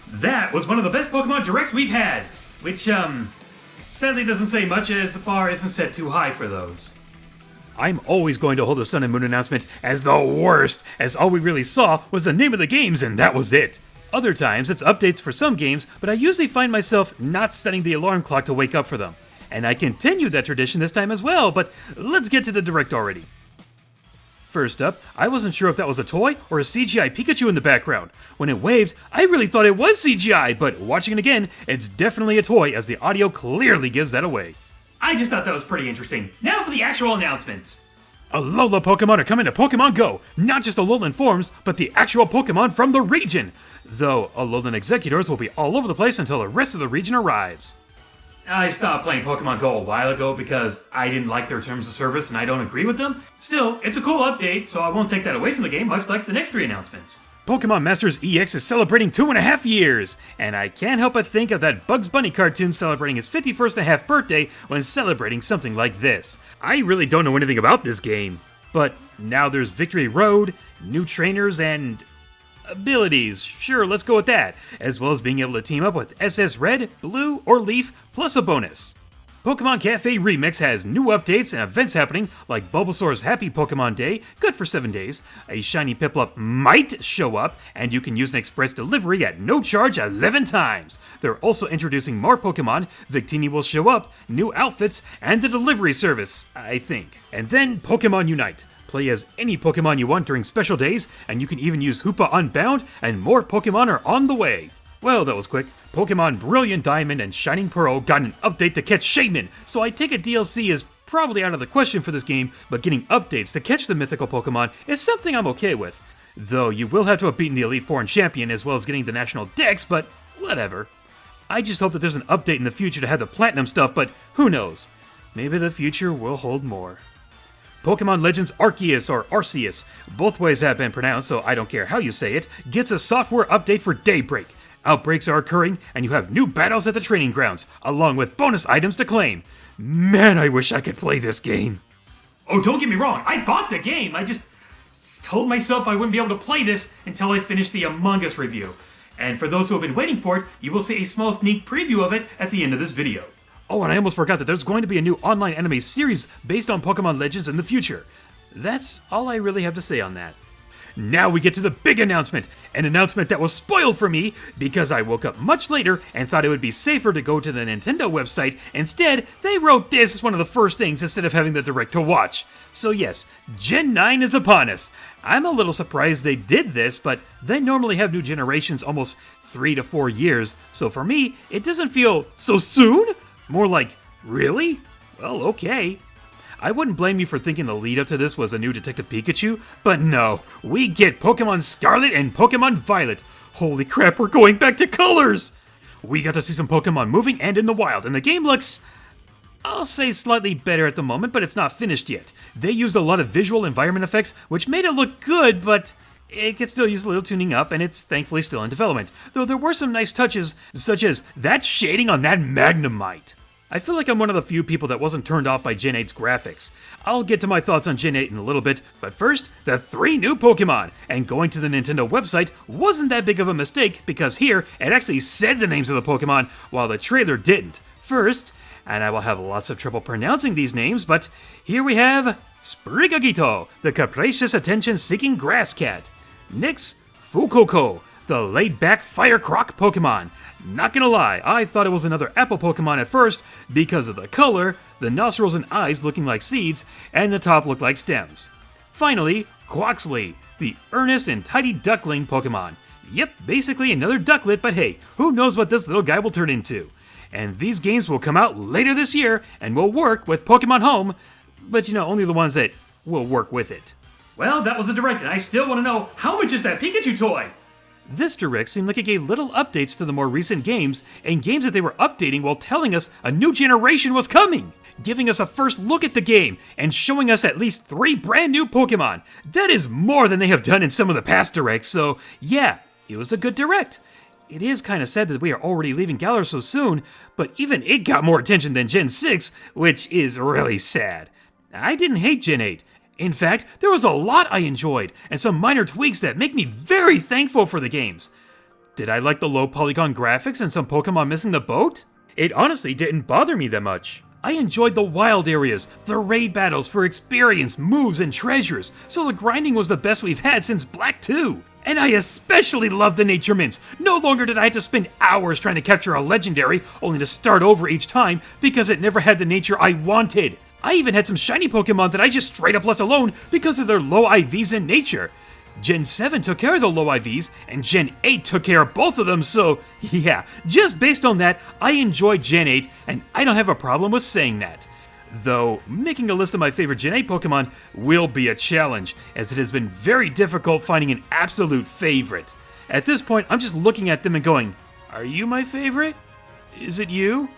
That was one of the best Pokemon Directs we've had, which, sadly doesn't say much as the bar isn't set too high for those. I'm always going to hold the Sun and Moon announcement as the worst, as all we really saw was the name of the games and that was it. Other times, it's updates for some games, but I usually find myself not setting the alarm clock to wake up for them. And I continued that tradition this time as well, but let's get to the Direct already. First up, I wasn't sure if that was a toy or a CGI Pikachu in the background. When it waved, I really thought it was CGI, but watching it again, it's definitely a toy as the audio clearly gives that away. I just thought that was pretty interesting. Now for the actual announcements. Alola Pokemon are coming to Pokemon Go! Not just Alolan forms, but the actual Pokemon from the region! Though Alolan executors will be all over the place until the rest of the region arrives. I stopped playing Pokemon Go a while ago because I didn't like their terms of service and I don't agree with them. Still, it's a cool update, so I won't take that away from the game, much like the next 3 announcements. Pokemon Masters EX is celebrating 2.5 years, and I can't help but think of that Bugs Bunny cartoon celebrating his 51st and a half birthday when celebrating something like this. I really don't know anything about this game, but now there's Victory Road, new trainers, and abilities. Sure, let's go with that, as well as being able to team up with SS Red, Blue, or Leaf, plus a bonus. Pokemon Cafe Remix has new updates and events happening, like Bulbasaur's Happy Pokemon Day, good for 7 days. A shiny Piplup might show up, and you can use an express delivery at no charge 11 times. They're also introducing more Pokemon, Victini will show up, new outfits, and the delivery service, I think. And then Pokemon Unite. Play as any Pokemon you want during special days, and you can even use Hoopa Unbound, and more Pokemon are on the way. Well, that was quick. Pokemon Brilliant Diamond and Shining Pearl got an update to catch Shaman, so I take it DLC is probably out of the question for this game, but getting updates to catch the mythical Pokemon is something I'm okay with. Though you will have to have beaten the Elite Four and Champion as well as getting the National Dex, but whatever. I just hope that there's an update in the future to have the Platinum stuff, but who knows? Maybe the future will hold more. Pokemon Legends Arceus or Arceus, both ways have been pronounced, so I don't care how you say it, gets a software update for Daybreak. Outbreaks are occurring, and you have new battles at the training grounds, along with bonus items to claim. Man, I wish I could play this game. Oh, don't get me wrong, I bought the game. I just told myself I wouldn't be able to play this until I finished the Among Us review. And for those who have been waiting for it, you will see a small sneak preview of it at the end of this video. Oh, and I almost forgot that there's going to be a new online anime series based on Pokemon Legends in the future. That's all I really have to say on that. Now we get to the big announcement, an announcement that was spoiled for me because I woke up much later and thought it would be safer to go to the Nintendo website. Instead, they wrote this as one of the first things instead of having the Direct to watch. So yes, Gen 9 is upon us. I'm a little surprised they did this, but they normally have new generations almost 3 to 4 years, so for me, it doesn't feel so soon? More like, really? Well, okay. I wouldn't blame you for thinking the lead up to this was a new Detective Pikachu, but no, we get Pokemon Scarlet and Pokemon Violet. Holy crap, we're going back to colors! We got to see some Pokemon moving and in the wild, and the game looks, I'll say slightly better at the moment, but it's not finished yet. They used a lot of visual environment effects, which made it look good, but it could still use a little tuning up, and it's thankfully still in development. Though there were some nice touches, such as that shading on that Magnemite. I feel like I'm one of the few people that wasn't turned off by Gen 8's graphics. I'll get to my thoughts on Gen 8 in a little bit, but first, the 3 new Pokemon! And going to the Nintendo website wasn't that big of a mistake, because here, it actually said the names of the Pokemon, while the trailer didn't. First, and I will have lots of trouble pronouncing these names, but here we have Sprigagito, the capricious attention-seeking grass cat. Next, Fukoko, the laid-back fire croc Pokemon. Not gonna lie, I thought it was another apple Pokemon at first because of the color, the nostrils and eyes looking like seeds, and the top looked like stems. Finally, Quaxley, the earnest and tidy duckling Pokemon. Yep, basically another ducklet, but hey, who knows what this little guy will turn into. And these games will come out later this year and will work with Pokemon Home, but only the ones that will work with it. Well, that was a Direct, and I still want to know, how much is that Pikachu toy? This Direct seemed like it gave little updates to the more recent games, and games that they were updating while telling us a new generation was coming, giving us a first look at the game, and showing us at least 3 brand new Pokemon. That is more than they have done in some of the past Directs, so yeah, it was a good Direct. It is kind of sad that we are already leaving Galar so soon, but even it got more attention than Gen 6, which is really sad. I didn't hate Gen 8. In fact, there was a lot I enjoyed, and some minor tweaks that make me very thankful for the games. Did I like the low polygon graphics and some Pokemon missing the boat? It honestly didn't bother me that much. I enjoyed the wild areas, the raid battles for experience, moves, and treasures, so the grinding was the best we've had since Black 2. And I especially loved the nature mints. No longer did I have to spend hours trying to capture a legendary, only to start over each time because it never had the nature I wanted. I even had some shiny Pokemon that I just straight up left alone because of their low IVs in nature. Gen 7 took care of the low IVs, and Gen 8 took care of both of them, so yeah, just based on that, I enjoyed Gen 8, and I don't have a problem with saying that. Though, making a list of my favorite Gen 8 Pokemon will be a challenge, as it has been very difficult finding an absolute favorite. At this point, I'm just looking at them and going, are you my favorite? Is it you?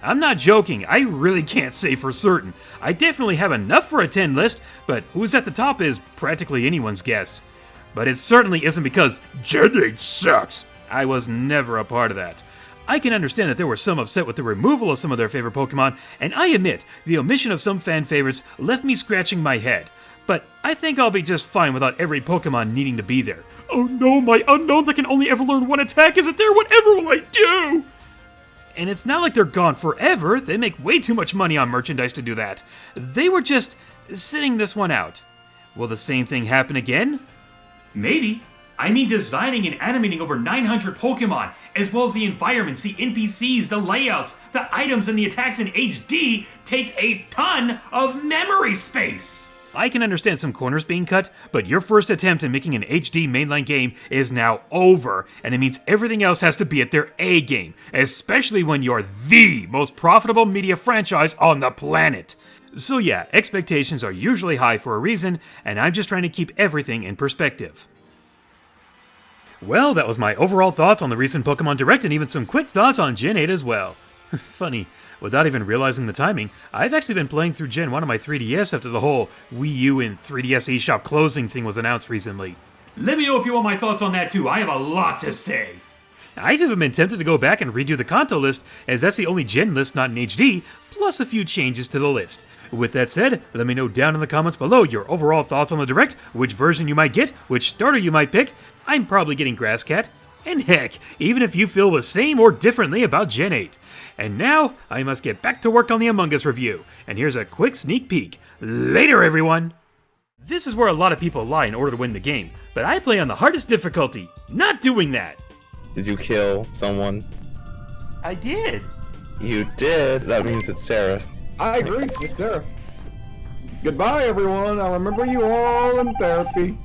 I'm not joking, I really can't say for certain. I definitely have enough for a 10 list, but who's at the top is practically anyone's guess. But it certainly isn't because Gen 8 sucks. I was never a part of that. I can understand that there were some upset with the removal of some of their favorite Pokemon, and I admit, the omission of some fan favorites left me scratching my head. But I think I'll be just fine without every Pokemon needing to be there. Oh no, my unknown that can only ever learn one attack isn't there, whatever will I do? And it's not like they're gone forever, they make way too much money on merchandise to do that. They were just sitting this one out. Will the same thing happen again? Maybe. I mean designing and animating over 900 Pokemon, as well as the environments, the NPCs, the layouts, the items, and the attacks in HD takes a ton of memory space! I can understand some corners being cut, but your first attempt at making an HD mainline game is now over, and it means everything else has to be at their A game, especially when you're the most profitable media franchise on the planet. So yeah, expectations are usually high for a reason, and I'm just trying to keep everything in perspective. Well, that was my overall thoughts on the recent Pokemon Direct, and even some quick thoughts on Gen 8 as well. Funny, without even realizing the timing, I've actually been playing through Gen 1 on my 3DS after the whole Wii U and 3DS eShop closing thing was announced recently. Let me know if you want my thoughts on that too, I have a lot to say. I've even been tempted to go back and redo the Kanto list, as that's the only Gen list not in HD, plus a few changes to the list. With that said, let me know down in the comments below your overall thoughts on the Direct, which version you might get, which starter you might pick. I'm probably getting Grass Cat. And heck, even if you feel the same or differently about Gen 8. And now, I must get back to work on the Among Us review. And here's a quick sneak peek. Later, everyone! This is where a lot of people lie in order to win the game, but I play on the hardest difficulty. Not doing that! Did you kill someone? I did. You did? That means it's Sarah. I agree, it's Sarah. Goodbye, everyone. I'll remember you all in therapy.